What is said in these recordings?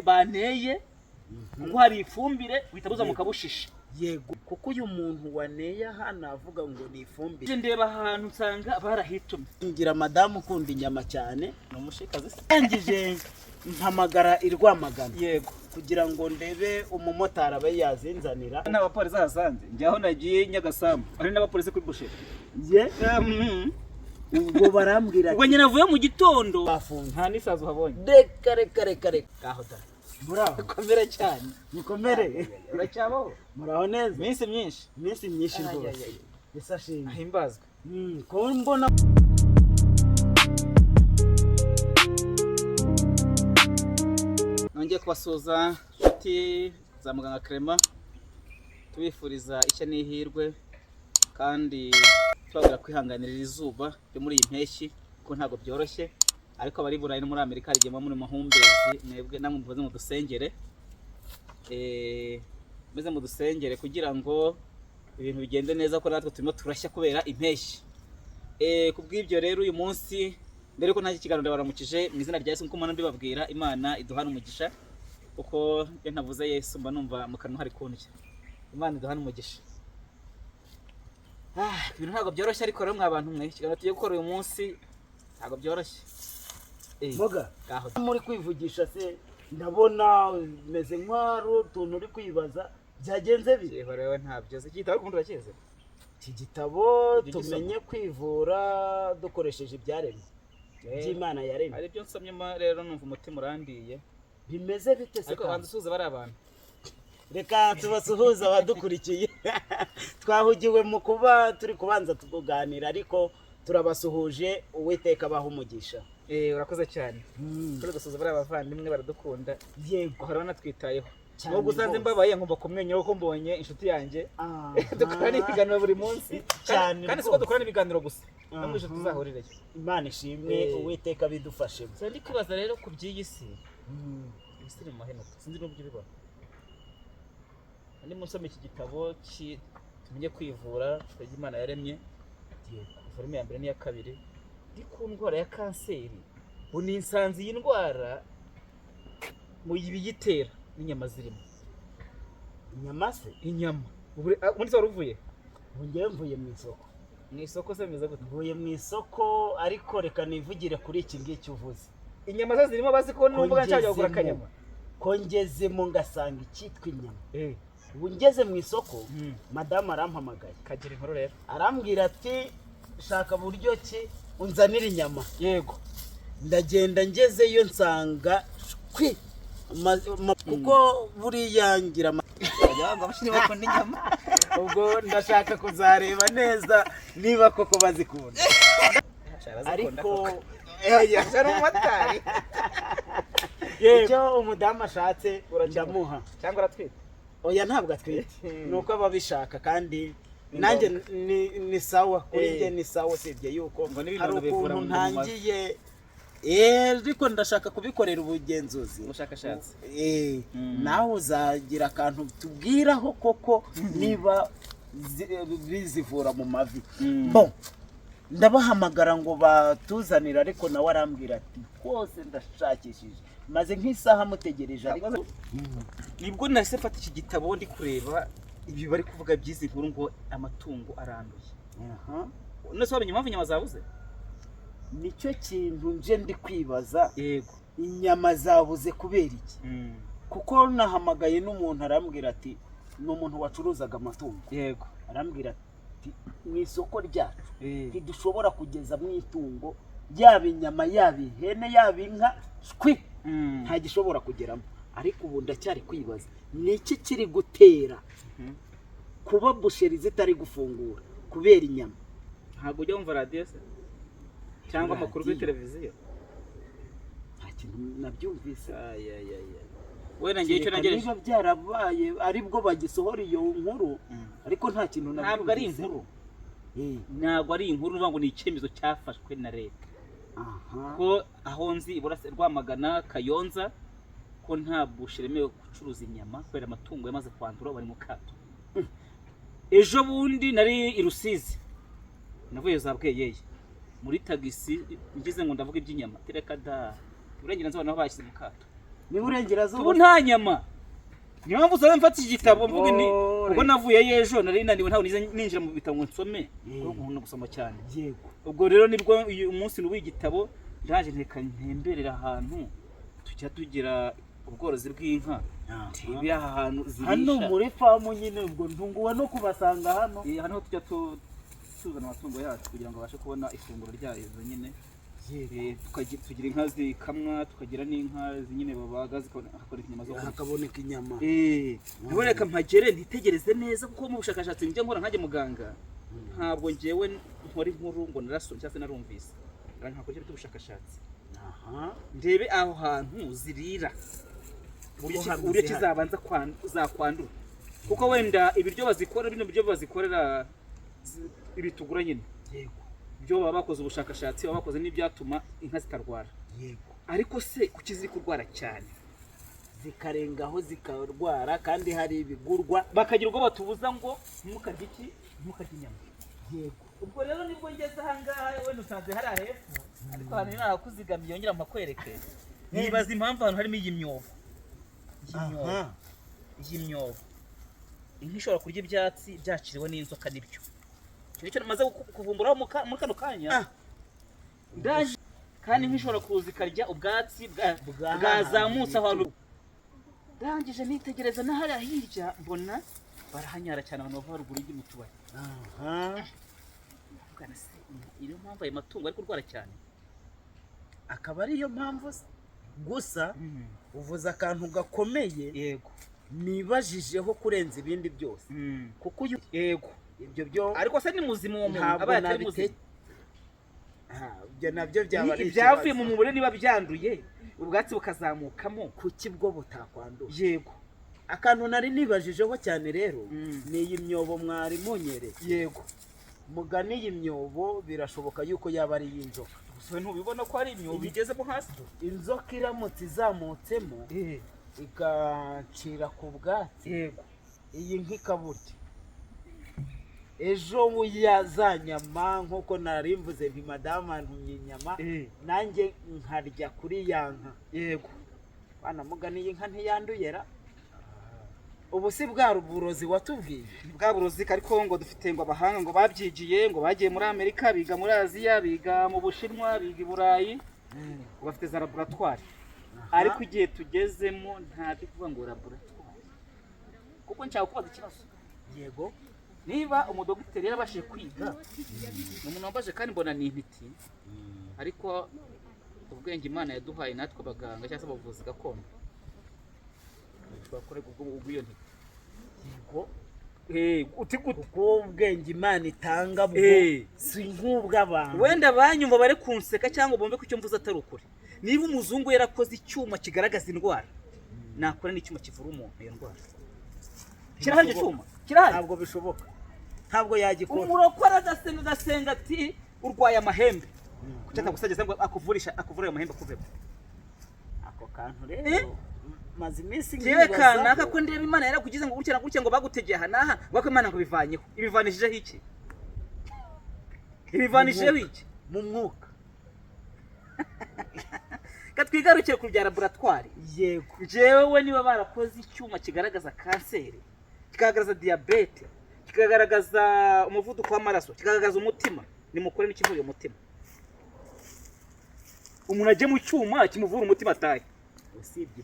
baneye kuko hari ifumbire uhita buza mukabushisha. Yego kuko uyu muntu waneye hano avuga ngo ni ifumbire. Ndeba ahantu nsanga barahitumye. Ngira madamu ukunda inyama cyane, ni umushikazi. Yangije mpamagara irwamagana. Yego kugira ngo ndebe umumotari abe yazinzanira. N'abapolisi hasanze njyaho nagiye Nyagasambu ari n'abapolisi kuri busheri. Ye ubwo barambwira ubwo nyina avuye mu gitondo bafunze nta n'isazi uhabonye. Reka Gaho da muraho komera cyane. mukomere Uracyabaho muraho neza iminsi myinshi. iminsi myinshi rwose isashimwe ahimbazwe. ko mbona nongeye kubasuhuza inshuti za Muganga Clement, tubifuriza ishya n'ihirwe kandi tubabwira kwihanganira izuba ryo muri iyi mpeshyi ko ntabwo byoroshye, ariko abari Burayi no muri Amerika hari igihe muri mahumbezi, mwebwe namwe muze mu dusengere meze mu dusengere kugira ngo ibintu bigende neza, ko natwe turimo turashya kubera impeshyi. Kubw'ibyo rero uyu munsi mbere ko nta kiganiro baramukije mu izina rya Yesu, nkuko mbibabwira, Imana iduhana umugisha, uko iyo ntavuze Yesu mba numva mu kanwa hari kundya. Imana iduhana umugisha. Ibintu ntabwo byoroshye, ariko rero mwa bantu mwe ikiganiro tugiye gukora uyu munsi ntabwo byoroshye. Moga muri kwivugisha se ndabona meze nk'aro tuntu uri kwibaza byagenze bite? Rero ntabyo se kitaba kundi urakize. Iki gitabo tumenye kwivura dukoresheje ibyaremwe by'Imana yaremye. Ari byo nsomye rero numva umutima urandiye. Bimeze bite se? Ariko bandusuhuza bari abantu. Reka tubasuhuza abadukurikiye. Twahugiwe mu kuba turi kubanza tukuganira, ariko turabasuhuje, Uwiteka abaha umugisha. Urakoze cyane. Turi gusuhuza bari abavandimwe baradukunda. Yego bahora banatwitayeho. Nubwo usanze mbabaye nkumva kumwenyura ko mbonye inshuti yanjye. Dukorana ibiganiro buri munsi. Kandi siko dukorana ibiganiro gusa. Namwe inshuti zahurireyo. Imana ishimwe, Uwiteka bidufashemo. So ndi kwibaza rero ku by'iyi si. Isi iri mu mahenuka. Sinzi n'uburyo ubibona. Ndi musome iki gitabo tumenye kwivura Imana yaremye. Forume ya mbere n'iya kabiri. Ndi ku ndwara ya kanseri. Ubu insanze iyi ndwara mu biyitera n'inyama zirimo. Inyama se? Inyama. Ubundi se waruvuye? Ngiye mvuye mu isoko. Mu isoko se bimeze gute? Mvuye mu isoko, ariko reka nivugire kuri iki ngiki uvuze. Inyama zo zirimo bazi ko numva nshaka kugura akanyama. Ko ngezemo ngasanga icyitwa inyama. Ubu ngeze mu isoko, madamu arampamagaye. Kagira inkuru rero. Arambwira ati shaka buryo ki unzanira inyama. Yego. Ndagenda ngezeyo nsanga kwi kuko buriya ngira yanga abashini bakunda inyama. Ubwo ndashaka kuzareba neza niba koko bazikunda. Ariko yashara umumotari. Icyo umudamu ashatse ndamuha. Cyangwa aratwite? Oya ntabwo atwite. Nuko ababishaka kandi nanjye ni sawa kuri njye, ni sawa, usibye yuko hari ukuntu ntangiye ariko ndashaka kubikorera ubugenzuzi, ubushakashatsi. Nawe uzagira akantu tubwiraho koko niba bizivura mu mavi. Bon ndabahamagara ngo batuzanira, ariko nawe arambwira ati rwose ndashakishije, maze nk'isaha mutegereje. Ariko nibwo nahise mfata iki gitabo ndi kureba ibi bari kuvuga by'izi nkuru ngo amatungo aranduye. None se wamenye impamvu inyama zabuze? Nicyo kintu nje ndi kwibaza. Yego. Inyama zabuze kubera iki? Kuko nahamagaye n'umuntu arambwira ati ni umuntu wacuruzaga amatungo. Yego. Arambwira ati mu isoko ryacu ntidushobora kugeza mu itungo, yaba inyama, yaba ihene, yaba inka, nta gishobora kugeramo. Ariko ubu ndacyari kwibaza niki kiri gutera kuba busheri zitari gufungura kubera inyama. Ntabwo ujya wumva radiyo se cyangwa amakuru kuri televiziyo? Nta kintu nabyumvise. Wenda ngiye icyo nagereje niba byarabaye aribwo bagisohora iyo nkuru, ariko nta kintu nabyumvise. Ntabwo ari inkuru. Ntabwo ari inkuru, uvuga ngo ni icyemezo cyafashwe na leta. Ko aho nzi Rwamagana, Kayonza, ko nta busheri yemewe gucuruza inyama kubera amatungo yamaze kwandura, bari mu kato. Ejo bundi nari i Rusizi, navuye za Bweyeye muri tagisi, ngize ngo ndavuga iby'inyama, tereka da uburenganzira naho bashyize mu kato. ni burengerazuba ubu nta nyama. Niyo mpamvu usaba mfata igitabo mvuga ni ubwo navuye ejo nari naniwe ntawe ninjira mu bitabo ngo nsome nkunda gusoma cyane. Yego. Ubwo rero nibwo uyu munsi nubu igitabo ndaje nteka ntemberera ahantu tujya tugira ubworozi bw'inka. Ibi aha hantu zirisha. Hano muri famu nyine ubwo ntunguwa no kubasanga hano. Hano tujya tuzana amatungo yacu kugira ngo abashe kubona ifunguro ryayo nyine. Tugira inka zikamwa, tukagira n'inka nyine babaga hakaboneka inyama zo kurya. Hakaboneka inyama. Niboneka mpagere ntitegereze neza kuko mu bushakashatsi njye nkora nkanjye muganga. Ntabwo njyewe nkora inkuru ngo narasomye cyangwa se narumvise. Nkakora ubushakashatsi. Ndebe aho hantu zirira. Uburyo kizabanza zakwandura. Kuko wenda ibiryo bazikora bino biryo bazikorera ibitugura nyine. Yego. Byo baba bakoze ubushakashatsi baba bakoze n'ibyatuma inka zitarwara. Yego. Ariko se kuki ziri kurwara cyane zikarengaho zikarwara kandi hari ibigurwa bakagira ubwo batubuza ngo ntimukarye iki ntimukarye inyama. Yego. Ubwo rero nibwo ngeze ahangaha wenda usanze hari ahepfo ariko hano narakuzigamiye yongera mpakwereke. Nibaza impamvu ahantu harimo iyi myobo. Iyi myobo inka ishobora kurya ibyatsi byaciriwe n'inzoka n'ibyo. Icyo namaze kuvumburaho muri kano kanya ndaje kandi nk'ishobora kuza ikarya ubwatsi bwazamutse abantu. Ndangije nitegereza na hariya hirya mbona barahanyara cyane abantu bava haruguru y'indi mu tubari. Iyo mpamvu ayo matungo ari kurwara cyane akaba ariyo mpamvu gusa uvuze akantu gakomeye. Yego. Nibajijeho kurenza ibindi byose kuko yego ibyo byo ariko se ni muzima uwo muntu aba yatari muzima. Ibyo nabyo byaba ari ibyavuye mu mubure niba byanduye ubwatsi bukazamukamo kuki bwo butakwandura. Yego. Akantu nari nibajijeho cyane rero ni iyi myobo mwari munyereye. Yego. Mugani iyi myobo birashoboka yuko yaba ari y'inzoka. Gusa ntubibona ko ari imyobo igezemo hasi. Inzoka iramutse izamutsemo igacira ku bwatsi. Yego. Iyi nk'ikabuti ejo yazanyama nkuko narimvuze nti madama ntumye inyama nanjye nkarya kuri ya nka. Yego. Bana mugani iyi nka ntiyanduyera. Ubu si bwa burozi watubwiye bwa burozi ariko ngo dufite ngo abahanga ngo babyigiye ngo bagiye muri Amerika biga muri Aziya biga mu Bushinwa biga i Burayi bafite za laboratoire. Ariko igihe tugezemo nta kuvuga ngo laboratoire kuko nshaka kubaza ikibazo. Yego. Niba umudogiteri yarabashije kwiga umuntu wambaje kandi mbona ni intiti ariko ubwenge Imana yaduhaye natwe abaganga cyangwa se abavuzi gakondo twakorega ubwo ntiti. Yego. Uti gute ko ubwenge Imana itanga bwo si nk'ubw'abantu. Wenda banyumva bare kunseka cyangwa bombe ko icyo mvuze atari ukuri. Niba umuzungu yarakoze icyuma kigaragaza indwara nakora n'icyuma kivura umuntu iyo ndwara. Kirahari icyuma kirahari. Ntabwo bishoboka. Ntabwo yagikora. Umurokora gasenga ati urwaye amahembe kucyata gusageza ngo akuvura ayo mahembe akuvemo. Ako kantu rero maze iminsi ngibaza naka ko ndeba Imana yarakugize ngo gutya ngo bagutegeye aha naha wako Imana ngo bivanyeho ibivanishijeho iki ibivanishijeho iki mu mwuka. Katwigarukire ku bya laboratoire. Yego. Jewe niba barakoze icyuma kigaragaza kanseri kikagaragaza diabete kikagaragaza umuvuduko w'amaraso kikagaragaza umutima nimukore n'ikivura umutima. Umuntu aje mu cyuma kimuvura umutima ataye.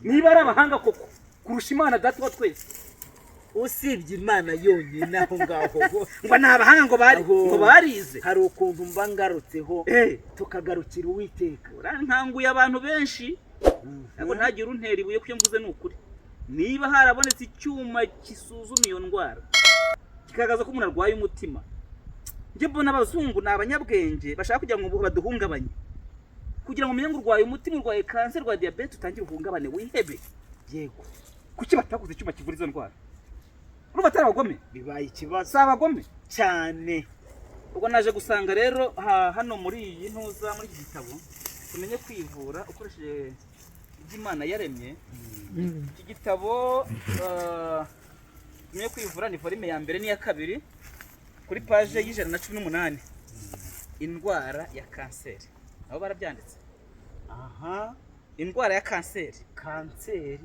Niba ari abahanga koko kurusha Imana data wa twese. Usibye Imana yonyine aho ngaho ngo nabahanga ngo barize. Hari ukuntu mba ngarutseho tukagarukira Uwiteka. Urankanguye abantu benshi ntabwo ntagira untera ibuye kuko mvuze n'ukuri. Niba harabonetse icyuma kisuzuma iyo ndwara kikagaragaza ko umuntu arwaye umutima njye mbona abazungu n'abanyabwenge bashaka kugira ngo baduhungabanye kugira ngo umenye ngo urwaye umutima urwaye kanseri urwaye diabete utangire uhungabane wihebe. Yego. Kuki batakoze icyuma kivura izo ndwara? Urumva atari abagome? Bibaye ikibazo. Si abagome cyane. Ubwo naje gusanga rero hano muri iyi ntuza muri iki gitabo tumenye kwivura ukoresheje iby'Imana yaremye. Iki gitabo tumenye kwivura ni volume ya mbere n'iya kabiri kuri page y'118 indwara ya kanseri. Abo barabyanditse. indwara ya kanseri.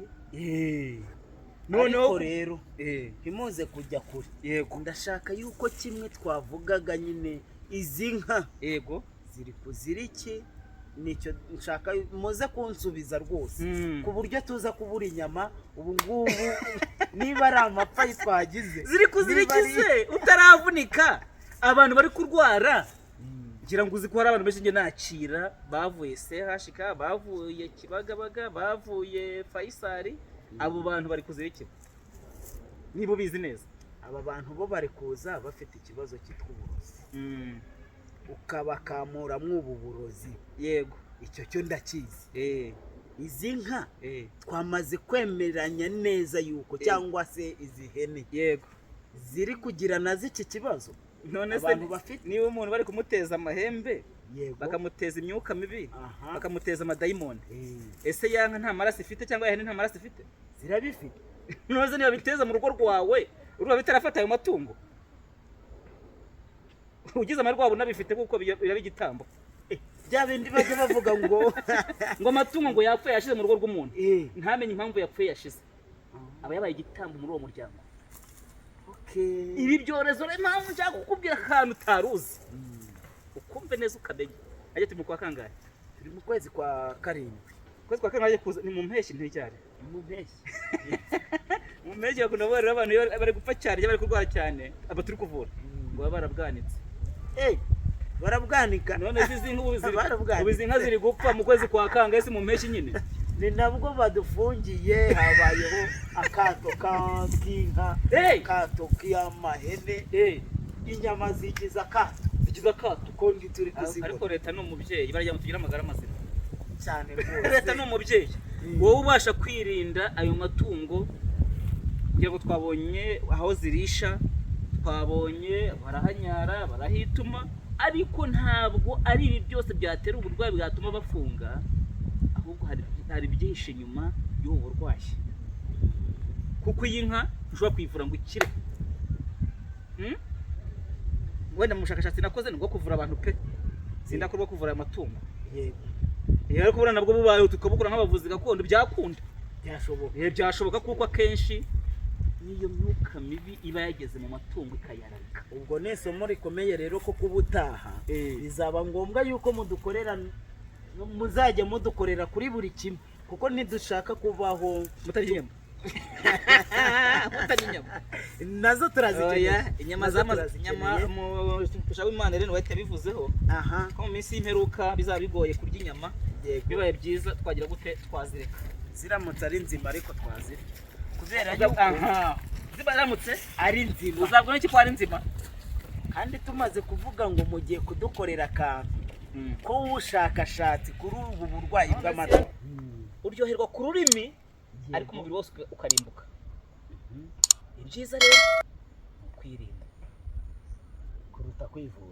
Noneho rero ntimuze kujya kure. Yego, ndashaka yuko kimwe twavugaga nyine izi nka yego ziri kuzira iki, nicyo nshaka muze kunsubiza rwose ku buryo tuza kubura inyama ubu ngubu niba ari amapfa twagize. Ziri kuzira iki se utaravunika? Abantu bari kurwara ngira ngo uzi ko hari abantu benshi nge nakira bavuye CHK, bavuye Kibagabaga, bavuye Faisal. Abo bantu bari kuzira iki niba ubizi neza? Aba bantu bo bari kuza bafite ikibazo cyitwa uburozi, ukabakamura mw'ubu burozi. Yego, icyo cyo ndakizi. Izi nka twamaze kwemeranya neza yuko cyangwa se izi hene yego ziri kugira nazo iki kibazo. None se niba umuntu bari kumuteza amahembe, bakamuteza imyuka mibi, bakamuteza amadayimoni, ese yanka nta maraso ifite cyangwa ihene nta maraso ifite? Zirabifite. None niba biteza mu rugo rwawe uruba bitarafata ayo matungo, ugize amahirwe wabo unabifite kuko biraba igitambo. Bya bindi bajya bavuga ngo ngo amatungo ngo yapfuye yashize mu rugo rw'umuntu, ntamenye impamvu yapfuye yashize, aba yabaye igitambo muri uwo muryango. Ibi byorezo rero impamvu nshaka kukubwira akantu utaruzi ukumve neza ukamenya. Ajye turi mu kwa kangahe? Turi mu kwezi kwa karindwi. Kwezi kwa kangahe kuza ni mu mpeshyi nticyari? Mu mpeshyi. Mu mpeshyi bakunda kubarira abantu bari gupfa cyane, bari kurwara cyane, aba turi kuvura ngo baba barabwanitse. Barabwanika. None izi nka ziri gupfa mu kwezi kwa kangahe si mu mpeshyi nyine? Ni nabwo badufungiye, habayeho akato k'inka, akato k'amahene, inyama zigize akato. Zigize akato ko turi kuzibona. Ariko leta ni umubyeyi, barajya ngo tugire amagara mazima cyane rwose. Leta ni umubyeyi. Wowe ubasha kwirinda ayo matungo, kugira ngo twabonye aho zirisha, twabonye barahanyara, barahituma, ariko ntabwo ari ibi byose byatera uburwayi bwatuma bafunga, ahubwo hari byihishe inyuma y'ubu burwayi. Kuko iyi nka ushobora kuyivura ngo ikire. Wenda mu bushakashatsi nakoze ni bwo kuvura abantu pe, sindakorwa kuvura amatungo. Ariko kubura nabwo bubaye tukabukura nk'abavuzi gakondo byakunda. Byashoboka kuko akenshi niyo myuka mibi iba yageze mu matungo ikayararika. Ubwo nesomo rikomeye rero ko kubutaha bizaba ngombwa yuko mudukorera, muzajya mudukorera kuri buri kimwe, kuko ntidushaka kubaho mutarinyama. Mutarinyama nazo turazikeneye. Inyama zamaze, inyama mushawe Imana rero wahita bivuzeho ko mu minsi y'imperuka bizaba bigoye kurya inyama. Bibaye byiza twagira gute twazireka ziramutse ari nzima, ariko twazireka kubera yuko zibaramutse ari nzima. Uzabwo n'iki ko ari nzima? Kandi tumaze kuvuga ngo mugiye kudukorera akantu ko ubushakashatsi kuri ubu burwayi bw'amata, uryoherwa ku rurimi ariko umubiri wose ukarimbuka. Ibyiza rero kwirinda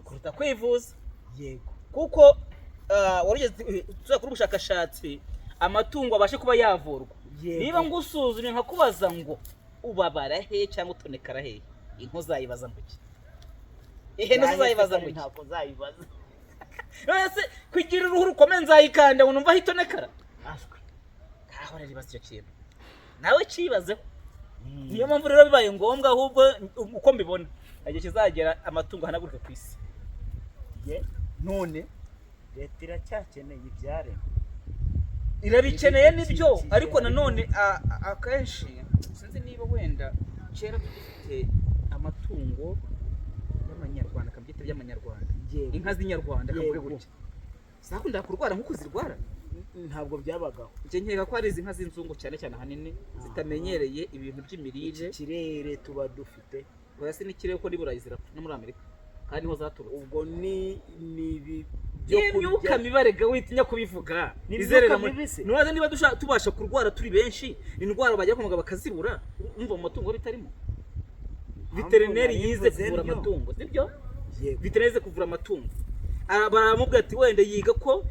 kuruta kwivuza. Yego, kuko warugeze kuri ubushakashatsi amatungo abashe kuba yavurwa. Niba ngusuzumye nkakubaza ngo ubabara he cyangwa utonekara he, inko zayibaza ngo iki? Ihene zayibaza ngo iki? Ntako zayibaza. Ese kugira uruhu rukomeye nzayikanda ngo numva hitonekara? Ashwe kaho rero ibibazo cyo kintu nawe kibazeho. Niyo mpamvu rero bibaye ngombwa ahubwo uko mbibona agiye kizagera amatungo hanagurika ku isi. None leta iracyakeneye ibyare, irabikeneye nibyo, ariko nanone akenshi sinzi niba wenda kera dufite amatungo y'amanyarwanda, kabyita by'amanyarwanda, inka z'inyarwanda kavuge gutya, zakunda kurwara nkuko zirwara. Ntabwo byabagaho. Nje nkeka ko ari izi nka z'inzungu cyane cyane ahanini zitamenyereye ibintu by'imirire. Ikirere tuba dufite basi n'ikirere ko niburayi zirapfa no muri Amerika kandi niho zaturutse. Ubwo ni ibi imyuka mibarega witinya kubivuga. Izerera none niba tubasha kurwara turi benshi, indwara bajya kumaga bakazibura, umva mu matungo bitarimo. Veterineri yize kuvura amatungo, sibyo? Veterineri kuvura amatungo baramubwira ati wenda yiga ko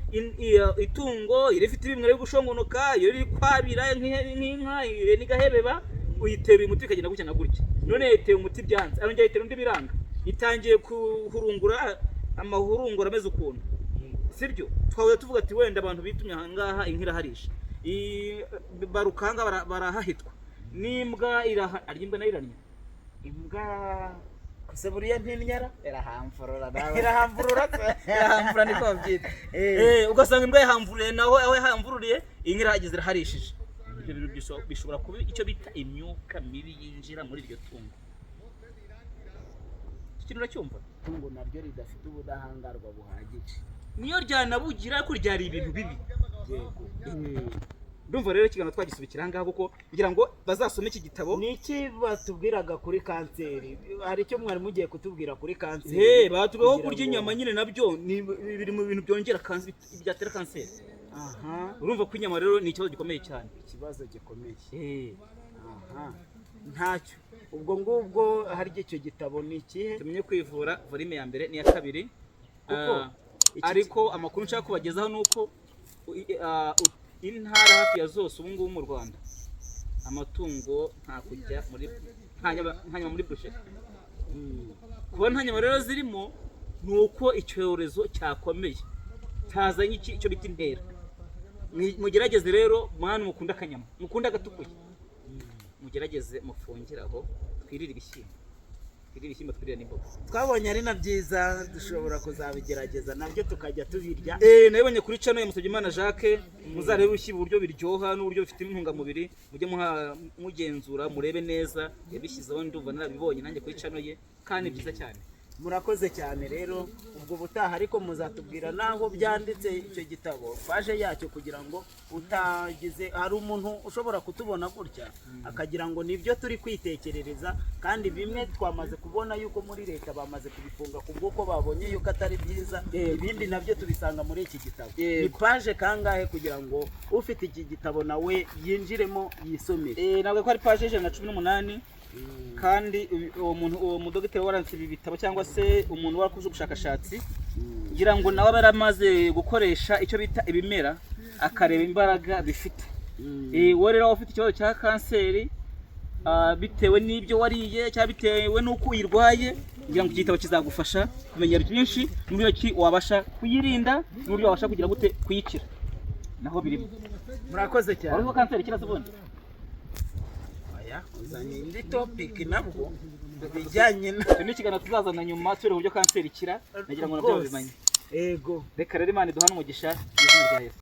itungo irifite ibimwe byo gushongonoka, iyo riri kwabira nk'inka n'igahebeba, uyitera umuti ikagenda gutya na gutya. None yiteye umuti byanze, arongera yitera undi biranga, itangiye kuhurungura amahurungura ameze ukuntu, sibyo? Twawe tuvuga ati wenda abantu bitumye aha ngaha inka iraharisha, barukanga barahahitwa n'imbwa arya imbwa nayo iranya imbwa kose buriya ntinyara irahamvurura niko babyita ugasanga imbwa yahamvuriye naho aho yahamvururiye inka irahageze iraharishije ibyo bintu bishobora kuba icyo bita imyuka mibi yinjira muri iryo tungo. Ikintu uracyumva? Itungo naryo ridafite ubudahangarwa buhagije niyo ryanabugira ariko ryari ibintu bibi. Yego. Ndumva rero ikiganiro twagisubikira aha ngaha kuko kugira ngo bazasome iki gitabo. Ni iki batubwiraga kuri kanseri? Hari icyo mwari mugiye kutubwira kuri kanseri? Batubwiyeho kurya inyama nyine nabyo biri mu bintu byongera kanseri, byatera kanseri. Urumva ko inyama rero ni ikibazo gikomeye cyane. Ikibazo gikomeye. Ntacyo. Ubwo ngubwo hari icyo gitabo ni ikihe? Tumenye kwivura volume ya mbere n'iya kabiri. Ariko amakuru nshaka kubagezaho nuko intara hafi ya zose ubu ngubu mu Rwanda amatungo nta kujya muri nta nyama muri busheri. Kuba nta nyama rero zirimo nuko icyorezo cyakomeye cyazanye icyo bita intera. Mugerageze rero mwana mukunda akanyama mukunda agatukuye mugerageze mufungire aho twirira ibishyimbo twirira n'imboga. Twabonye ari na byiza dushobora kuzabigerageza nabyo tukajya tubirya. Nabibonye kuri channel ya Musabyimana Jacques, muzarebe ibishyimbo uburyo biryoha n'uburyo bifite intungamubiri, mujye mugenzura murebe neza yabishyizeho. Ndumva narabibonye nanjye kuri channel ye kandi byiza cyane. Murakoze cyane rero ubwo butaha ariko muzatubwira naho byanditse icyo gitabo paje yacyo kugira ngo utagize hari umuntu ushobora kutubona gutya akagira ngo nibyo turi kwitekerereza kandi bimwe twamaze kubona yuko muri leta bamaze kubifunga kubwo babonye yuko atari byiza. Ibindi nabyo tubisanga muri iki gitabo. Ni paje kangahe kugira ngo ufite iki gitabo nawe yinjiremo yisomere? Nabwo ko ari paje 118 kandi uwo mudogiteri waranditse ibi bitabo cyangwa se umuntu warakoze ubushakashatsi ngira ngo nawe baramaze gukoresha icyo bita ibimera akareba imbaraga bifite. Wowe rero ufite ikibazo cya kanseri bitewe n'ibyo wariye cyangwa bitewe n'uko uyirwaye ngira ngo igitabo kizagufasha kumenya byinshi n'uburyo ki wabasha kuyirinda n'uburyo wabasha kugira gute kuyikira naho birimo. Murakoze cyane. Wari kanseri kirazo ubundi uzanye indi topic nabwo bijyanye n'ikiganiro tuzazana nyuma turebe uburyo kanseri ikira nagira ngo nabyo bimenye. Ego reka rero Imana iduhane umugisha mu izina rya Yesu.